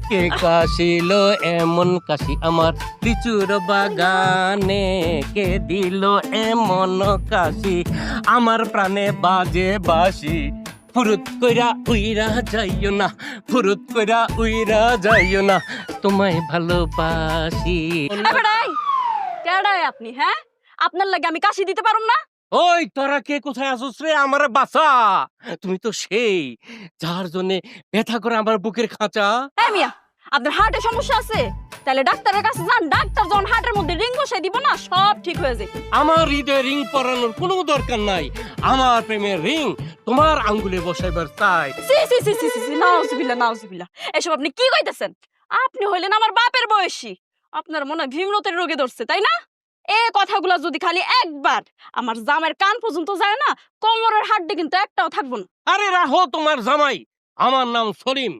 কে কাশিল এমন কাশি আমার লিচুর বাগানে, কে দিল এমন কাশি আমার প্রাণে বাজে বাসি। ফুরুত কইরা উইরা যাইও না, ফুরুত কইরা উইরা যাইও না, তোমায় ভালোবাসি। কেডাই আপনি? হ্যাঁ, আপনার লাগে আমি কাশি দিতে পারুম না? ওই তোরা কে কোথায় আসছ রে? আমারে বাঁচা। তুমি তো সেই যার জন্য ব্যথা করে আমার বুকের খাঁচা। হ্যাঁ মিয়া, আপনার হার্টের সমস্যা আছে? তাহলে ডাক্তারের কাছে যান, ডাক্তার যখন হার্টের মধ্যে রিং বসাই দিব না, সব ঠিক হয়ে যাবে। আমার হৃদয়ে রিং পরানোর কোনো দরকার নাই। আমার প্রেমের রিং তোমার আঙ্গুলে বসাইবার চাই। সি সি সি সি সি, নাউজুবিল্লাহ নাউজুবিল্লাহ, এসব আপনি কি কইতেছেন? আপনি হইলেন আমার বাপের বয়সী, আপনার মনে হয় ভীমরতের রোগে ধরছে, তাই না? এই কথাগুলো যদি খালি একবার আমার জামাইয়ের কান পর্যন্ত যায় না, কোমরের হাড্ডি কিন্তু একটাও থাকবো না। আরে রাহো তোমার জামাই, আমার নাম সলিম।